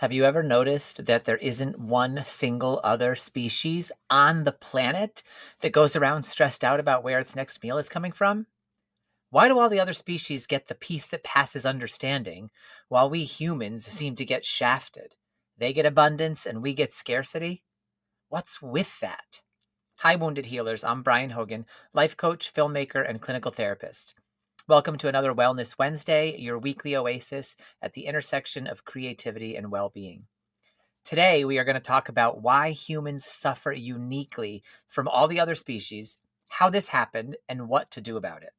Have you ever noticed that there isn't one single other species on the planet that goes around stressed out about where its next meal is coming from? Why do all the other species get the peace that passes understanding, while we humans seem to get shafted? They get abundance and we get scarcity? What's with that? Hi, Wounded Healers. I'm Brian Hogan, life coach, filmmaker, and clinical therapist. Welcome to another Wellness Wednesday, your weekly oasis at the intersection of creativity and well being. Today, we are going to talk about why humans suffer uniquely from all the other species, how this happened, and what to do about it.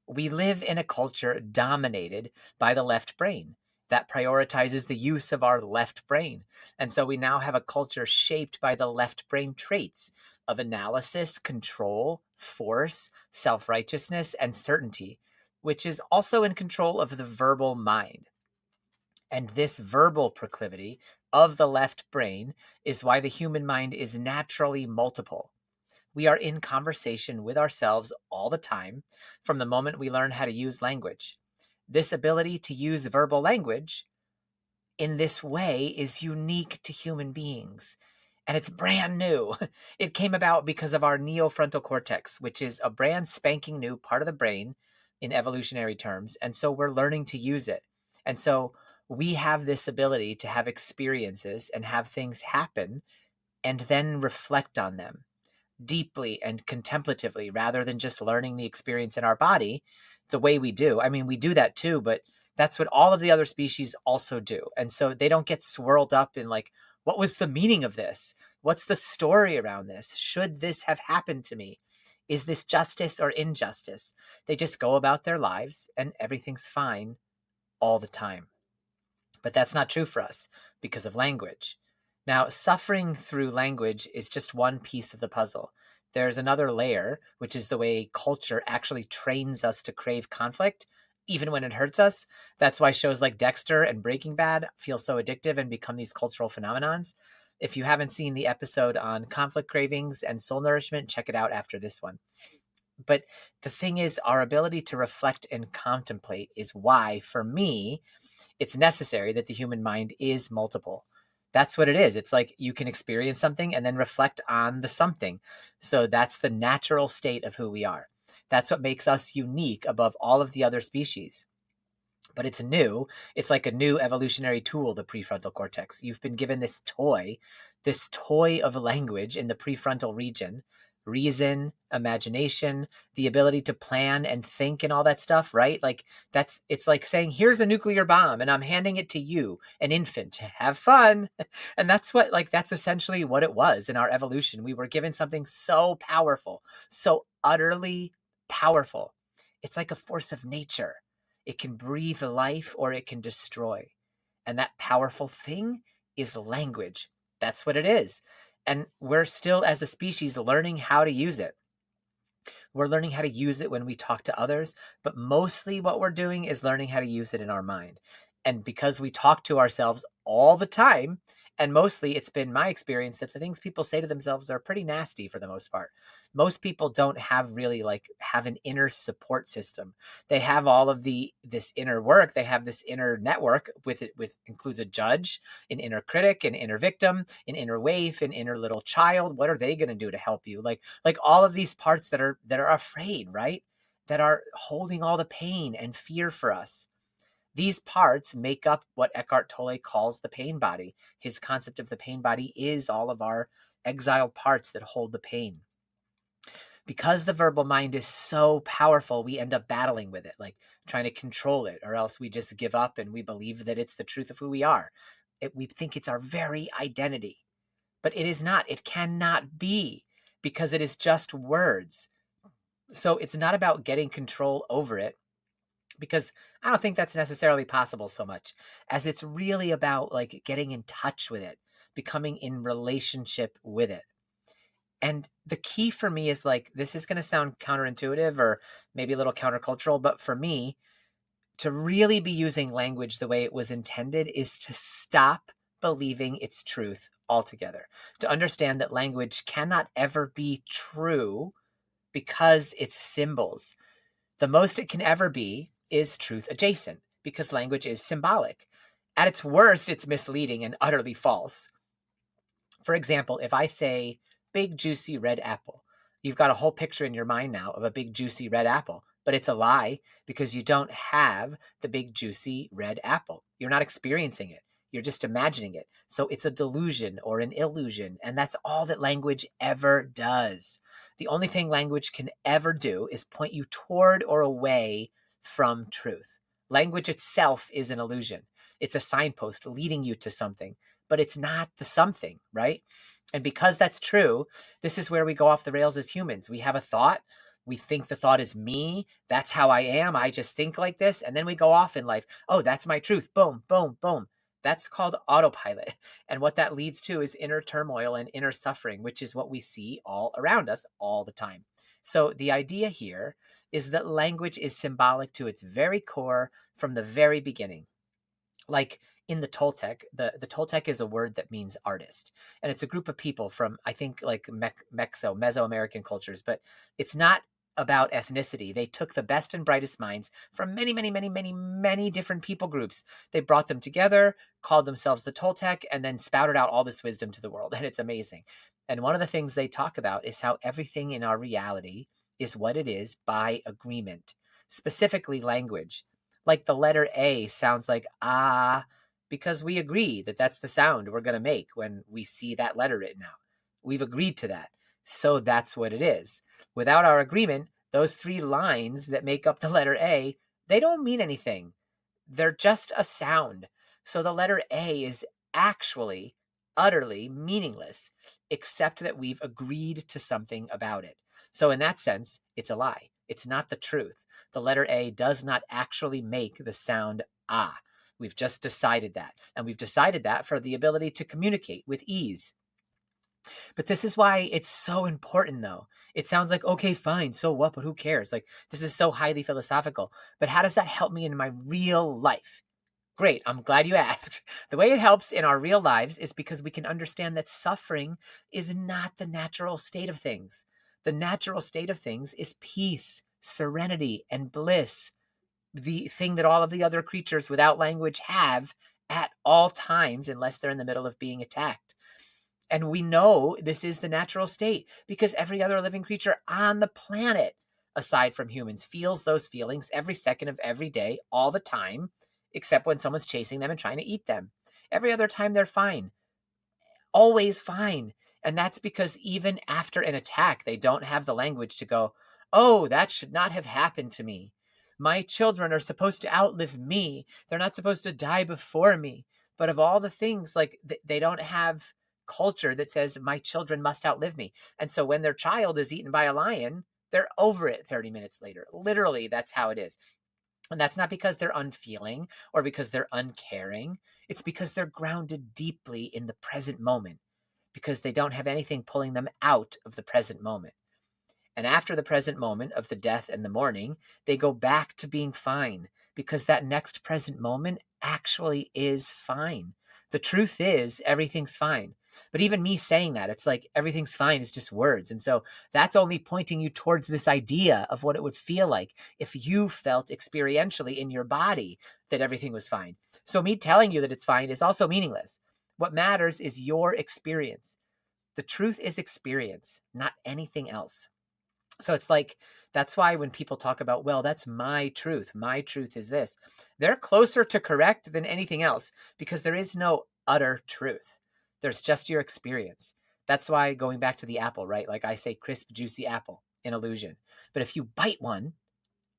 We live in a culture dominated by the left brain that prioritizes the use of our left brain. And so we now have a culture shaped by the left brain traits of analysis, control, force, self-righteousness, and certainty, which is also in control of the verbal mind. And this verbal proclivity of the left brain is why the human mind is naturally multiple. We are in conversation with ourselves all the time from the moment we learn how to use language. This ability to use verbal language in this way is unique to human beings. And it's brand new. It came about because of our neofrontal cortex, which is a brand spanking new part of the brain in evolutionary terms. And so we're learning to use it. And so we have this ability to have experiences and have things happen and then reflect on them deeply and contemplatively rather than just learning the experience in our body the way we do. I mean, we do that too, but that's what all of the other species also do. And so they don't get swirled up in like, what was the meaning of this? What's the story around this? Should this have happened to me? Is this justice or injustice? They just go about their lives and everything's fine all the time. But that's not true for us because of language. Now, suffering through language is just one piece of the puzzle. There's another layer, which is the way culture actually trains us to crave conflict, even when it hurts us. That's why shows like Dexter and Breaking Bad feel so addictive and become these cultural phenomenons. If you haven't seen the episode on conflict cravings and soul nourishment, check it out after this one. But the thing is, our ability to reflect and contemplate is why, for me, it's necessary that the human mind is multiple. That's what it is. It's like you can experience something and then reflect on the something. So that's the natural state of who we are. That's what makes us unique above all of the other species. But it's new. It's like a new evolutionary tool, the prefrontal cortex. You've been given this toy of language in the prefrontal region, reason, imagination, the ability to plan and think and all that stuff, right? Like it's like saying, here's a nuclear bomb and I'm handing it to you, an infant, have fun. And that's essentially what it was in our evolution. We were given something so powerful, so utterly powerful. It's like a force of nature. It can breathe life or it can destroy. And that powerful thing is language. That's what it is. And we're still, as a species, learning how to use it. We're learning how to use it when we talk to others, but mostly what we're doing is learning how to use it in our mind. And because we talk to ourselves all the time, and mostly it's been my experience that the things people say to themselves are pretty nasty for the most part. Most people don't have an inner support system. They have all of this inner work. They have this inner network with includes a judge, an inner critic, an inner victim, an inner waif, an inner little child. What are they going to do to help you? Like all of these parts that are afraid, right? That are holding all the pain and fear for us. These parts make up what Eckhart Tolle calls the pain body. His concept of the pain body is all of our exiled parts that hold the pain. Because the verbal mind is so powerful, we end up battling with it, like trying to control it, or else we just give up and we believe that it's the truth of who we are. We think it's our very identity, but it is not. It cannot be, because it is just words. So it's not about getting control over it, because I don't think that's necessarily possible so much as it's really about like getting in touch with it, becoming in relationship with it. And the key for me is like, this is going to sound counterintuitive or maybe a little countercultural, but for me, to really be using language the way it was intended is to stop believing its truth altogether, to understand that language cannot ever be true because it's symbols. The most it can ever be is truth adjacent, because language is symbolic. At its worst, it's misleading and utterly false. For example, if I say big, juicy red apple, you've got a whole picture in your mind now of a big, juicy red apple, but it's a lie because you don't have the big, juicy red apple. You're not experiencing it. You're just imagining it. So it's a delusion or an illusion. And that's all that language ever does. The only thing language can ever do is point you toward or away from truth. Language itself is an illusion. It's a signpost leading you to something, but it's not the something, right? And because that's true, this is where we go off the rails as humans. We have a thought. We think the thought is me. That's how I am. I just think like this. And then we go off in life. Oh, that's my truth. Boom, boom, boom. That's called autopilot. And what that leads to is inner turmoil and inner suffering, which is what we see all around us all the time. So the idea here is that language is symbolic to its very core from the very beginning. Like in the Toltec, the Toltec is a word that means artist. And it's a group of people from, I think, like Mesoamerican cultures, but it's not about ethnicity. They took the best and brightest minds from many, many, many, many, many different people groups. They brought them together, called themselves the Toltec, and then spouted out all this wisdom to the world. And it's amazing. And one of the things they talk about is how everything in our reality is what it is by agreement, specifically language. Like the letter A sounds like ah, because we agree that that's the sound we're going to make when we see that letter written out. We've agreed to that. So that's what it is. Without our agreement, those three lines that make up the letter A, they don't mean anything. They're just a sound. So the letter A is actually utterly meaningless, except that we've agreed to something about it. So in that sense, it's a lie. It's not the truth. The letter A does not actually make the sound ah. We've just decided that. And we've decided that for the ability to communicate with ease. But this is why it's so important, though. It sounds like, okay, fine, so what, but who cares? Like, this is so highly philosophical. But how does that help me in my real life? Great, I'm glad you asked. The way it helps in our real lives is because we can understand that suffering is not the natural state of things. The natural state of things is peace, serenity, and bliss, the thing that all of the other creatures without language have at all times, unless they're in the middle of being attacked. And we know this is the natural state because every other living creature on the planet, aside from humans, feels those feelings every second of every day, all the time, except when someone's chasing them and trying to eat them. Every other time, they're fine. Always fine. And that's because even after an attack, they don't have the language to go, oh, that should not have happened to me. My children are supposed to outlive me. They're not supposed to die before me. But of all the things, like they don't have culture that says my children must outlive me. And so when their child is eaten by a lion, they're over it 30 minutes later. Literally, that's how it is. And that's not because they're unfeeling or because they're uncaring. It's because they're grounded deeply in the present moment, because they don't have anything pulling them out of the present moment. And after the present moment of the death and the mourning, they go back to being fine because that next present moment actually is fine. The truth is everything's fine. But even me saying that, it's like everything's fine is just words. And so that's only pointing you towards this idea of what it would feel like if you felt experientially in your body that everything was fine. So me telling you that it's fine is also meaningless. What matters is your experience. The truth is experience, not anything else. So it's like, that's why when people talk about, well, that's my truth is this, they're closer to correct than anything else because there is no utter truth. There's just your experience. That's why going back to the apple, right? Like I say, crisp, juicy apple, an illusion. But if you bite one,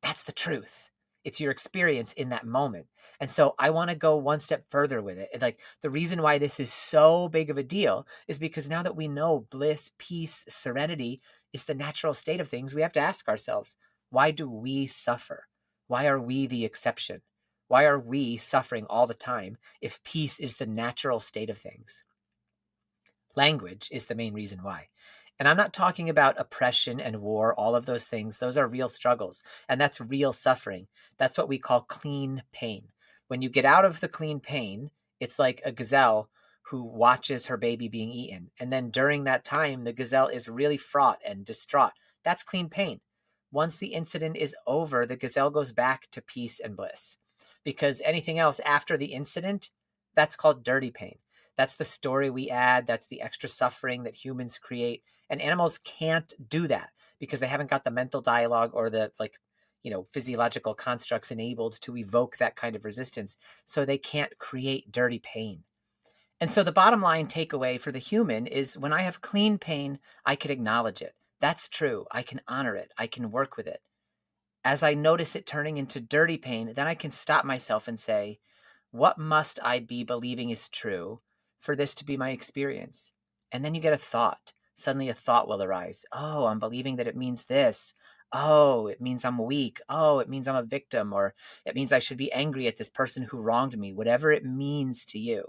that's the truth. It's your experience in that moment. And so I want to go one step further with it. Like the reason why this is so big of a deal is because now that we know bliss, peace, serenity is the natural state of things, we have to ask ourselves, why do we suffer? Why are we the exception? Why are we suffering all the time if peace is the natural state of things? Language is the main reason why. And I'm not talking about oppression and war, all of those things. Those are real struggles. And that's real suffering. That's what we call clean pain. When you get out of the clean pain, it's like a gazelle who watches her baby being eaten. And then during that time, the gazelle is really fraught and distraught. That's clean pain. Once the incident is over, the gazelle goes back to peace and bliss. Because anything else after the incident That's called dirty pain. That's the story we add. That's the extra suffering that humans create. And animals can't do that because they haven't got the mental dialogue or the physiological constructs enabled to evoke that kind of resistance. So they can't create dirty pain. And so the bottom line takeaway for the human is when I have clean pain, I can acknowledge it. That's true. I can honor it. I can work with it. As I notice it turning into dirty pain, then I can stop myself and say, what must I be believing is true for this to be my experience? And then you get a thought. Suddenly a thought will arise. Oh, I'm believing that it means this. Oh, it means I'm weak. Oh, it means I'm a victim, or it means I should be angry at this person who wronged me, whatever it means to you.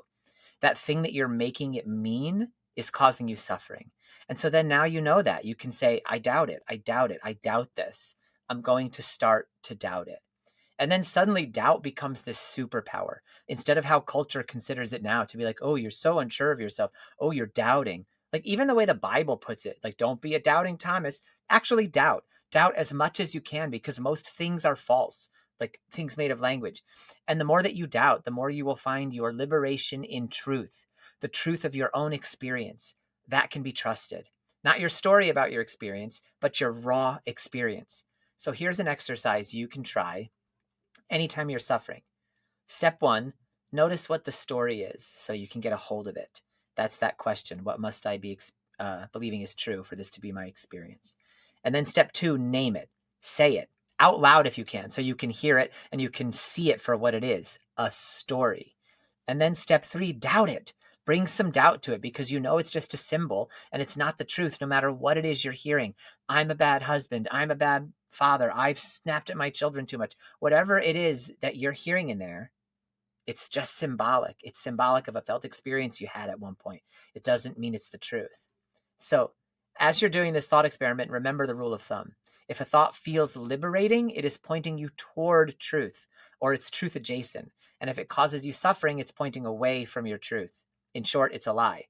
That thing that you're making it mean is causing you suffering. And so then now you know that. You can say, I doubt it. I doubt it. I doubt this. I'm going to start to doubt it. And then suddenly doubt becomes this superpower instead of how culture considers it now to be like, oh, you're so unsure of yourself. Oh, you're doubting. Like even the way the Bible puts it, like, don't be a doubting Thomas, actually doubt. Doubt as much as you can because most things are false, like things made of language. And the more that you doubt, the more you will find your liberation in truth, the truth of your own experience. That can be trusted. Not your story about your experience, but your raw experience. So here's an exercise you can try anytime you're suffering. Step 1, notice what the story is so you can get a hold of it. That's that question. What must I be believing is true for this to be my experience? And then step 2, name it. Say it out loud if you can, so you can hear it and you can see it for what it is, a story. And then step 3, doubt it. Bring some doubt to it because you know it's just a symbol and it's not the truth no matter what it is you're hearing. I'm a bad husband. I'm a bad father. I've snapped at my children too much. Whatever it is that you're hearing in there, it's just symbolic. It's symbolic of a felt experience you had at one point. It doesn't mean it's the truth. So as you're doing this thought experiment, remember the rule of thumb. If a thought feels liberating, it is pointing you toward truth, or it's truth adjacent. And if it causes you suffering, it's pointing away from your truth. In short, it's a lie.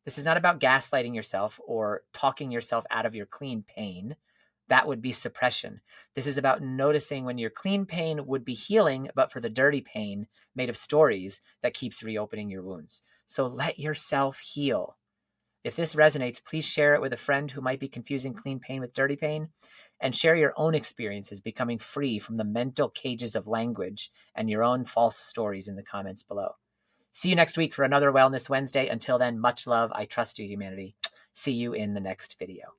This is not about gaslighting yourself or talking yourself out of your clean pain. That would be suppression. This is about noticing when your clean pain would be healing, but for the dirty pain made of stories that keeps reopening your wounds. So let yourself heal. If this resonates, please share it with a friend who might be confusing clean pain with dirty pain, and share your own experiences becoming free from the mental cages of language and your own false stories in the comments below. See you next week for another Wellness Wednesday. Until then, much love. I trust you, humanity. See you in the next video.